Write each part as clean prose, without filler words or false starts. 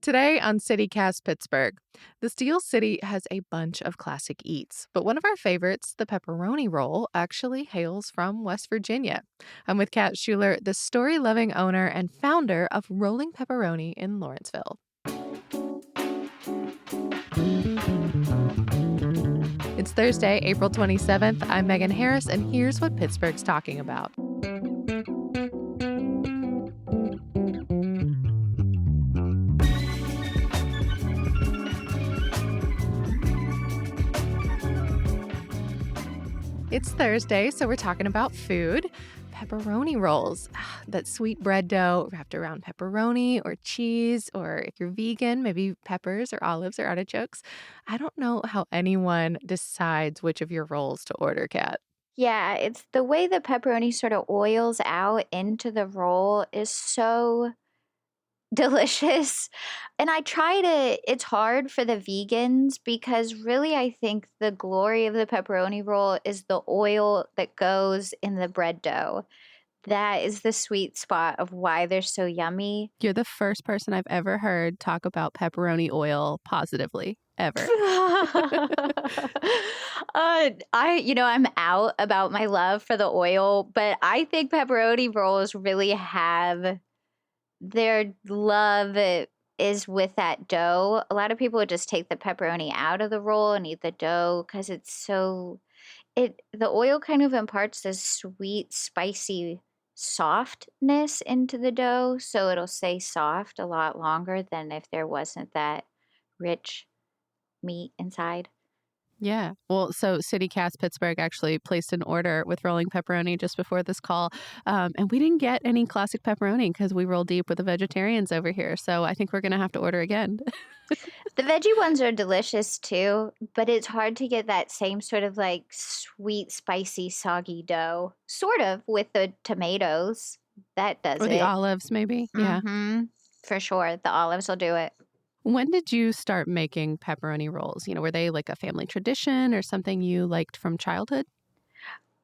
Today on CityCast Pittsburgh, the Steel City has a bunch of classic eats, but one of our favorites, the pepperoni roll, actually hails from West Virginia. I'm with Kat Schuler, the story loving owner and founder of Rolling Pepperoni in Lawrenceville. It's Thursday, April 27th. I'm Megan Harris, and here's what Pittsburgh's talking about. It's Thursday, so we're talking about food. Pepperoni rolls. That sweet bread dough wrapped around pepperoni or cheese, or if you're vegan, maybe peppers or olives or artichokes. I don't know how anyone decides which of your rolls to order, Kat. Yeah, it's the way the pepperoni sort of oils out into the roll is so delicious. And I try to it's hard for the vegans because really I think the glory of the pepperoni roll is the oil that goes in the bread dough. That is the sweet spot of why they're so yummy. You're the first person I've ever heard talk about pepperoni oil positively, ever. I'm out about my love for the oil, but I think pepperoni rolls really have their love is with that dough. A lot of people would just take the pepperoni out of the roll and eat the dough because the oil kind of imparts this sweet, spicy softness into the dough, so it'll stay soft a lot longer than if there wasn't that rich meat inside. Yeah. Well, so CityCast Pittsburgh actually placed an order with rolling pepperoni just before this call. And we didn't get any classic pepperoni because we roll deep with the vegetarians over here. So I think we're going to have to order again. The veggie ones are delicious too, but it's hard to get that same sort of like sweet, spicy, soggy dough. Sort of with the tomatoes. That does Or the it. olives, maybe. Yeah. Mm-hmm. For sure. The olives will do it. When did you start making pepperoni rolls? Were they like a family tradition or something you liked from childhood?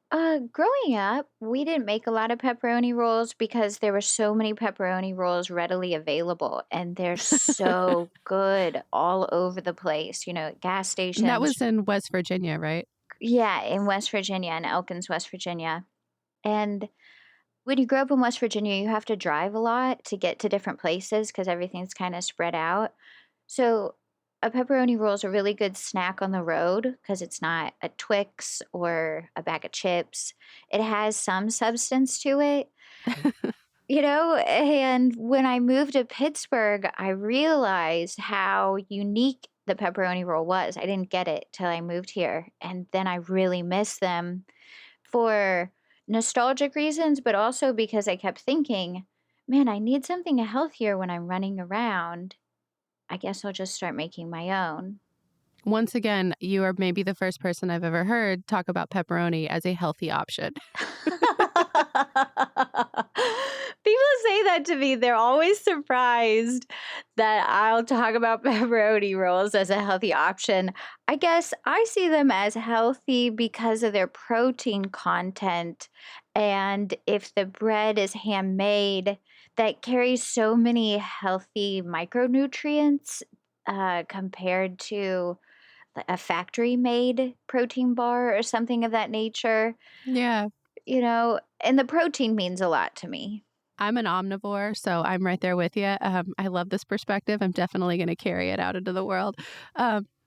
Growing up, we didn't make a lot of pepperoni rolls because there were so many pepperoni rolls readily available and they're so good all over the place, at gas And that stations. was in West Virginia, right? Yeah, in West Virginia, in Elkins, West Virginia. And when you grow up in West Virginia, you have to drive a lot to get to different places because everything's kind of spread out. So a pepperoni roll is a really good snack on the road because it's not a Twix or a bag of chips. It has some substance to it, and when I moved to Pittsburgh, I realized how unique the pepperoni roll was. I didn't get it till I moved here, and then I really miss them for nostalgic reasons, but also because I kept thinking, "Man, I need something healthier when I'm running around. I guess I'll just start making my own." Once again, you are maybe the first person I've ever heard talk about pepperoni as a healthy option. People say that to me. They're always surprised that I'll talk about pepperoni rolls as a healthy option. I guess I see them as healthy because of their protein content. And if the bread is handmade, that carries so many healthy micronutrients compared to a factory made protein bar or something of that nature, Yeah. and the protein means a lot to me. I'm an omnivore, so I'm right there with you. I love this perspective. I'm definitely going to carry it out into the world.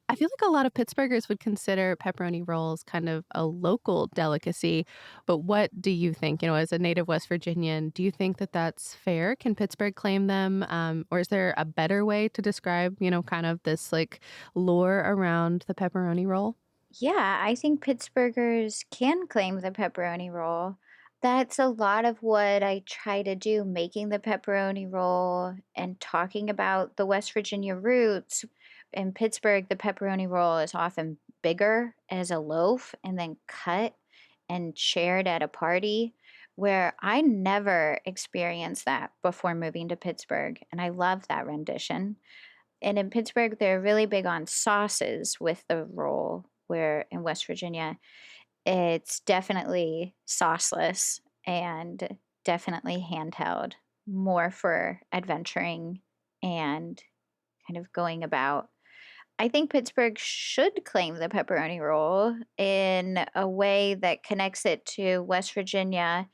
I feel like a lot of Pittsburghers would consider pepperoni rolls kind of a local delicacy. But what do you think? As a native West Virginian, do you think that that's fair? Can Pittsburgh claim them? Or is there a better way to describe, kind of this like lore around the pepperoni roll? Yeah, I think Pittsburghers can claim the pepperoni roll. That's a lot of what I try to do, making the pepperoni roll and talking about the West Virginia roots. In Pittsburgh, the pepperoni roll is often bigger as a loaf and then cut and shared at a party, where I never experienced that before moving to Pittsburgh. And I love that rendition. And in Pittsburgh, they're really big on sauces with the roll, where in West Virginia, it's definitely sauceless and definitely handheld, more for adventuring and kind of going about. I think Pittsburgh should claim the pepperoni roll in a way that connects it to West Virginia.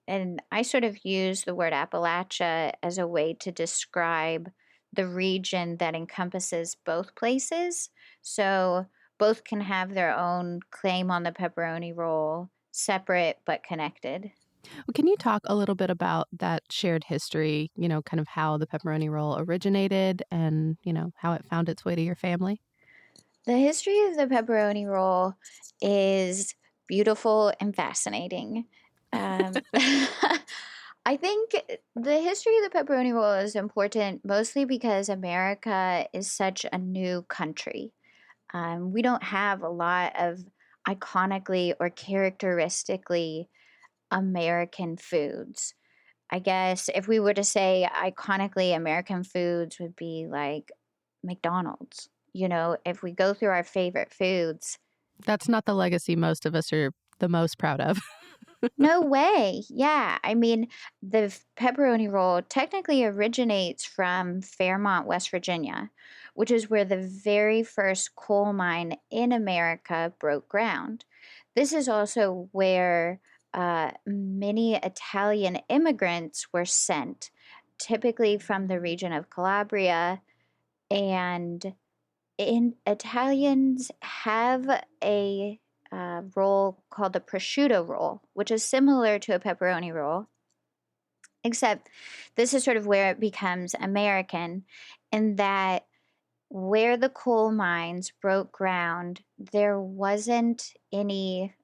And I sort of use the word Appalachia as a way to describe the region that encompasses both places. So both can have their own claim on the pepperoni roll, separate but connected. Well, can you talk a little bit about that shared history, kind of how the pepperoni roll originated and, how it found its way to your family? The history of the pepperoni roll is beautiful and fascinating. I think the history of the pepperoni roll is important mostly because America is such a new country. We don't have a lot of iconically or characteristically American foods. I guess if we were to say iconically American foods would be like McDonald's. You know, if we go through our favorite foods, That's not the legacy most of us are the most proud of. no way. Yeah. I mean, the pepperoni roll technically originates from Fairmont, West Virginia, which is where the very first coal mine in America broke ground. This is also where many Italian immigrants were sent, typically from the region of Calabria. And Italians have a roll called the prosciutto roll, which is similar to a pepperoni roll, except this is sort of where it becomes American, in that where the coal mines broke ground, there wasn't any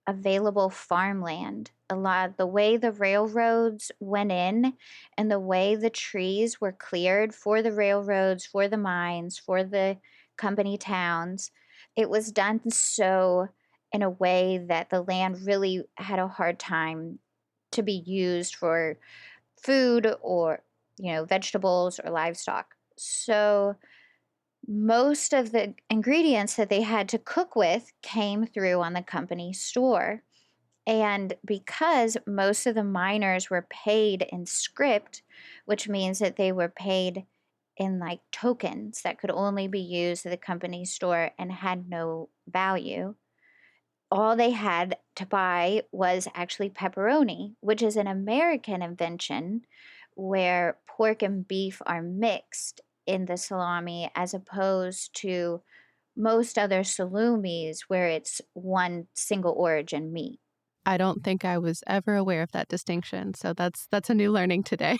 available farmland. A lot the way the railroads went in and the way the trees were cleared for the railroads, for the mines, for the company towns, it was done so in a way that the land really had a hard time to be used for food or, vegetables or livestock. So most of the ingredients that they had to cook with came through on the company store. And because most of the miners were paid in script, which means that they were paid in like tokens that could only be used at the company store and had no value, all they had to buy was actually pepperoni, which is an American invention where pork and beef are mixed in the salami as opposed to most other salumis where it's one single origin meat. I don't think I was ever aware of that distinction, so that's a new learning today.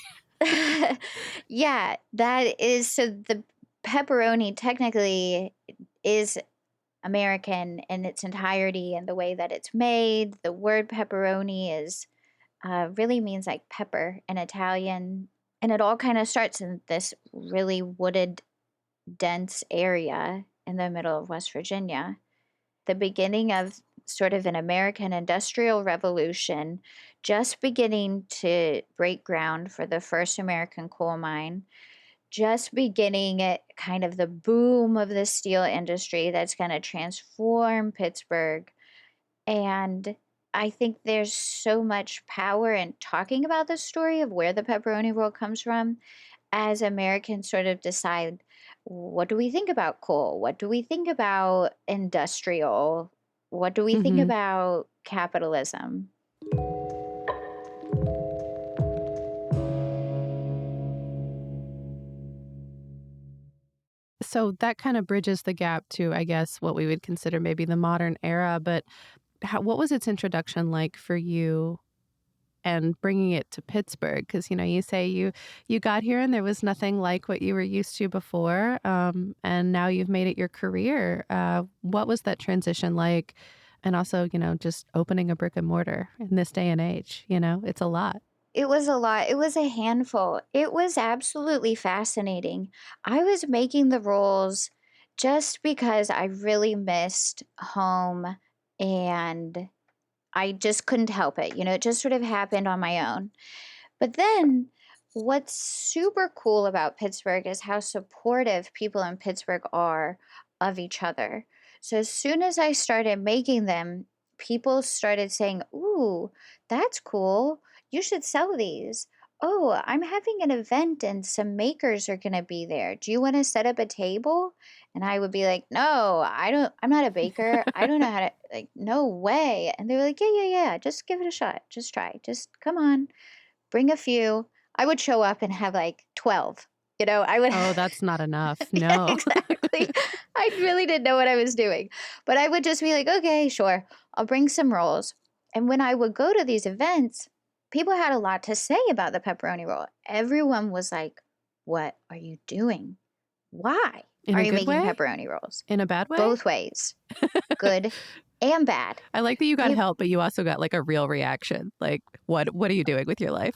Yeah, that is so the pepperoni technically is American in its entirety and the way that it's made. The word pepperoni is really means like pepper in Italian, and it all kind of starts in this really wooded, dense area in the middle of West Virginia. The beginning of sort of an American industrial revolution, just beginning to break ground for the first American coal mine, just beginning at kind of the boom of the steel industry that's going to transform Pittsburgh. And I think there's so much power in talking about the story of where the pepperoni roll comes from as Americans sort of decide, what do we think about coal? What do we think about industrial? What do we think Mhm. about capitalism? So that kind of bridges the gap to, I guess, what we would consider maybe the modern era, but what was its introduction like for you and bringing it to Pittsburgh? Because you say you got here and there was nothing like what you were used to before, and now you've made it your career. What was that transition like? And also, just opening a brick and mortar in this day and age, it's a lot. It was a lot. It was a handful. It was absolutely fascinating. I was making the rolls just because I really missed home and I just couldn't help it. It just sort of happened on my own. But then what's super cool about Pittsburgh is how supportive people in Pittsburgh are of each other. So as soon as I started making them, people started saying, "Ooh, that's cool. You should sell these." oh, I'm having an event and some makers are going to be there. Do you want to set up a table? And I would be like, no, I'm not a baker. I don't know how to, like, no way. And they were like, yeah, yeah, yeah. Just give it a shot. Just try. Just come on, bring a few. I would show up and have like 12. I would, Oh, that's not enough. yeah, No. exactly. I really didn't know what I was doing. But I would just be like, okay, sure. I'll bring some rolls. And when I would go to these events, people had a lot to say about the pepperoni roll. Everyone was like, what are you doing? Why In are a you good making way? pepperoni rolls? In a bad way? Both ways, good and bad. I like that you got Peop help, but you also got, like, a real reaction. Like, what are you doing with your life?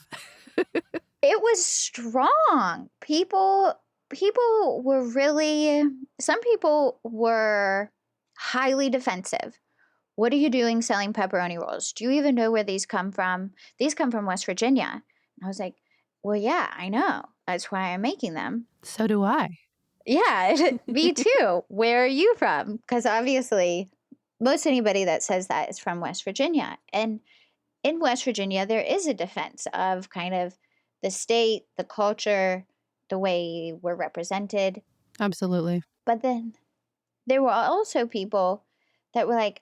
It was strong. People were really, some people were highly defensive. What are you doing selling pepperoni rolls? Do you even know where these come from? These come from West Virginia. And I was like, well, yeah, I know. That's why I'm making them. So do I. Yeah, me too. Where are you from? Because obviously, most anybody that says that is from West Virginia. And in West Virginia, there is a defense of kind of the state, the culture, the way we're represented. Absolutely. But then there were also people that were like,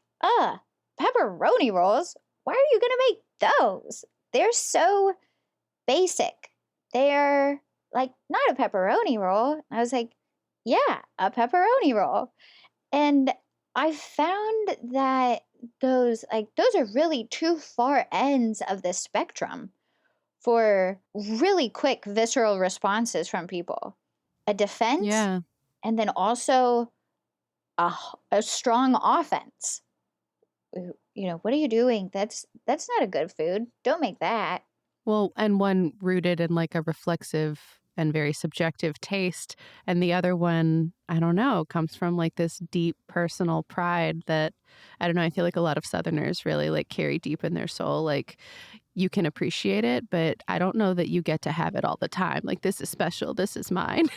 pepperoni rolls? Why are you going to make those? They're so basic. They're like, not a pepperoni roll. I was like, yeah, a pepperoni roll. And I found that those are really two far ends of the spectrum for really quick visceral responses from people. A defense Yeah. and then also a strong offense. What are you doing? That's not a good food. Don't make that. Well, and one rooted in, like, a reflexive and very subjective taste, and the other one, I don't know, comes from, like, this deep personal pride that I don't know, I feel like a lot of Southerners really, like, carry deep in their soul, like, you can appreciate it, but I don't know that you get to have it all the time, like, "This is special, this is mine."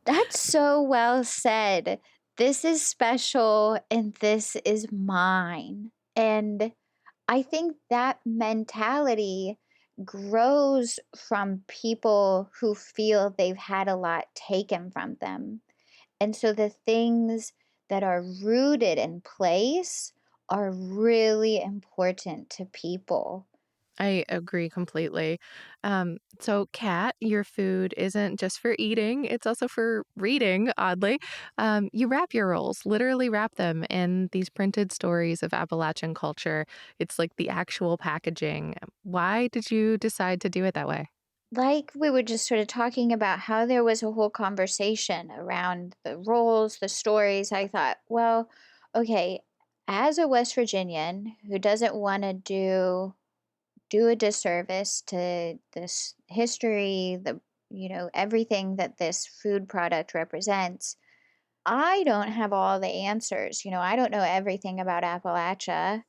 That's so well said. This is special and this is mine. And I think that mentality grows from people who feel they've had a lot taken from them. And so the things that are rooted in place are really important to people. I agree completely. So, Kat, your food isn't just for eating, it's also for reading, oddly. You wrap your rolls, literally wrap them in these printed stories of Appalachian culture. It's like the actual packaging. Why did you decide to do it that way? Like we were just sort of talking about how there was a whole conversation around the roles, the stories. I thought, well, okay, as a West Virginian who doesn't want to do a disservice to this history, everything that this food product represents, I don't have all the answers. I don't know everything about Appalachia.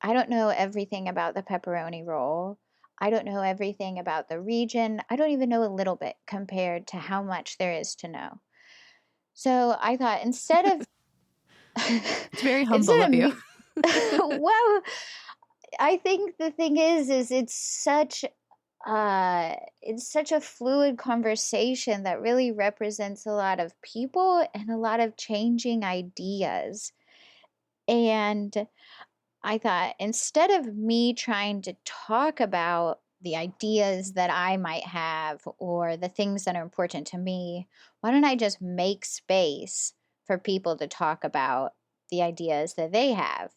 I don't know everything about the pepperoni roll. I don't know everything about the region. I don't even know a little bit compared to how much there is to know. So I thought It's very humble instead of of you. me, well, I think the thing is it's such a fluid conversation that really represents a lot of people and a lot of changing ideas. And I thought instead of me trying to talk about the ideas that I might have or the things that are important to me, why don't I just make space for people to talk about the ideas that they have?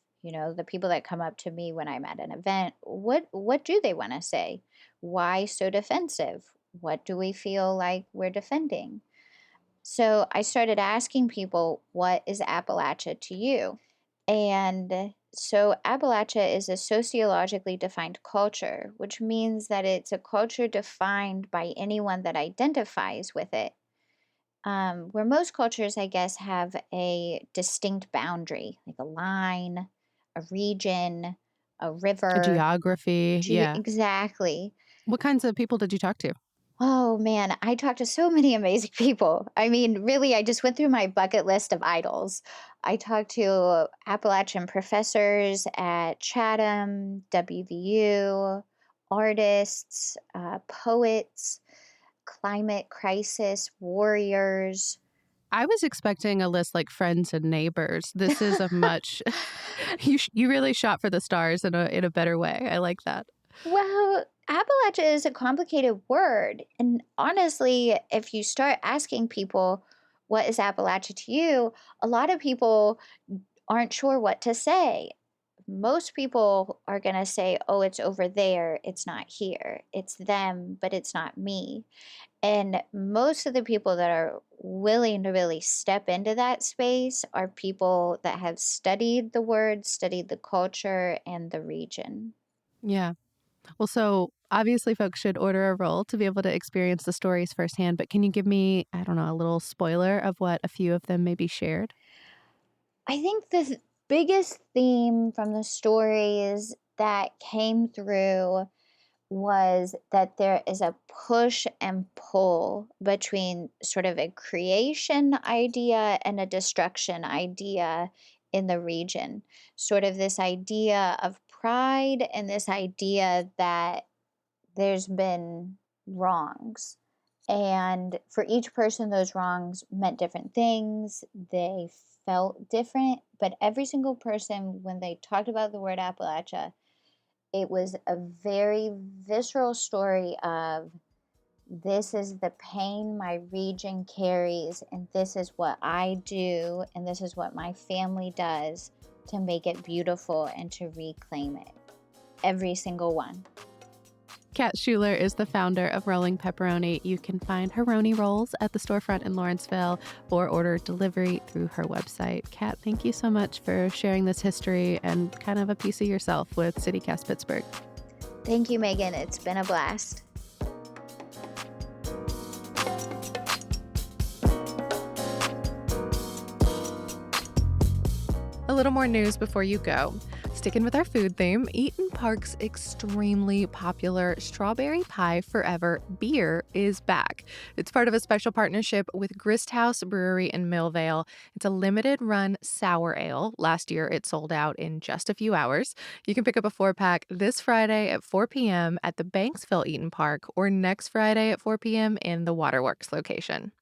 The people that come up to me when I'm at an event, what do they want to say? Why so defensive? What do we feel like we're defending? So I started asking people, what is Appalachia to you? And so Appalachia is a sociologically defined culture, which means that it's a culture defined by anyone that identifies with it. Where most cultures, I guess, have a distinct boundary, like a line, a region, a river. Geography, yeah. Exactly. What kinds of people did you talk to? Oh man, I talked to so many amazing people. I mean, really, I just went through my bucket list of idols. I talked to Appalachian professors at Chatham, WVU, artists, poets, climate crisis warriors. I was expecting a list like friends and neighbors. This is a much you really shot for the stars in a better way. I like that. Well, Appalachia is a complicated word. And honestly, if you start asking people, what is Appalachia to you? A lot of people aren't sure what to say. Most people are going to say, oh, it's over there. It's not here. It's them, but it's not me. And most of the people that are willing to really step into that space are people that have studied the word, studied the culture, and the region. Yeah. Well, so obviously folks should order a roll to be able to experience the stories firsthand, but can you give me, I don't know, a little spoiler of what a few of them maybe shared? I think the biggest theme from the stories that came through was that there is a push and pull between sort of a creation idea and a destruction idea in the region. Sort of this idea of pride and this idea that there's been wrongs. And for each person, those wrongs meant different things. They felt different. But every single person, when they talked about the word Appalachia, it was a very visceral story of this is the pain my region carries, and this is what I do, and this is what my family does to make it beautiful and to reclaim it. Every single one. Kat Schuler is the founder of Rolling Pepperoni. You can find her Roni rolls at the storefront in Lawrenceville or order delivery through her website. Kat, thank you so much for sharing this history and kind of a piece of yourself with CityCast Pittsburgh. Thank you, Megan. It's been a blast. A little more news before you go. Sticking with our food theme, Eaton Park's extremely popular Strawberry Pie Forever beer is back. It's part of a special partnership with Grist House Brewery in Millvale. It's a limited run sour ale. Last year, it sold out in just a few hours. You can pick up a 4-pack this Friday at 4 p.m. at the Banksville Eaton Park or next Friday at 4 p.m. in the Waterworks location.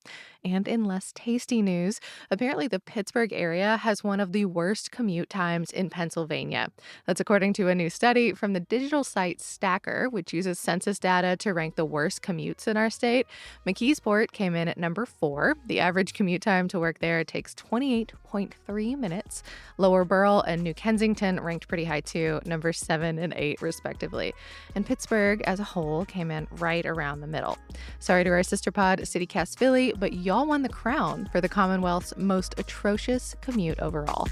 And in less tasty news, apparently the Pittsburgh area has one of the worst commute times in Pennsylvania. That's according to a new study from the digital site Stacker, which uses census data to rank the worst commutes in our state. McKeesport came in at number 4. The average commute time to work there takes 28.3 minutes. Lower Burrell and New Kensington ranked pretty high too, number 7 and 8 respectively. And Pittsburgh as a whole came in right around the middle. Sorry to our sister pod, CityCast Philly, but y'all won the crown for the Commonwealth's most atrocious commute overall.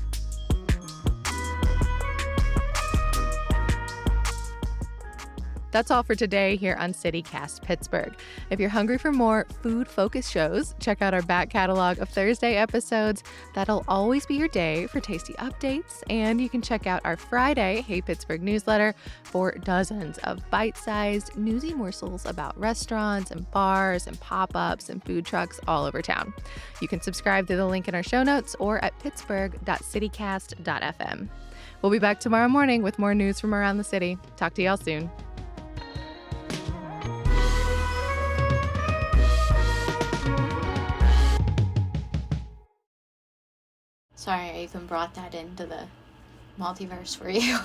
That's all for today here on CityCast Pittsburgh. If you're hungry for more food-focused shows, check out our back catalog of Thursday episodes. That'll always be your day for tasty updates, and you can check out our Friday Hey Pittsburgh newsletter for dozens of bite-sized, newsy morsels about restaurants and bars and pop-ups and food trucks all over town. You can subscribe through the link in our show notes or at pittsburgh.citycast.fm. We'll be back tomorrow morning with more news from around the city. Talk to y'all soon. Sorry, I even brought that into the multiverse for you.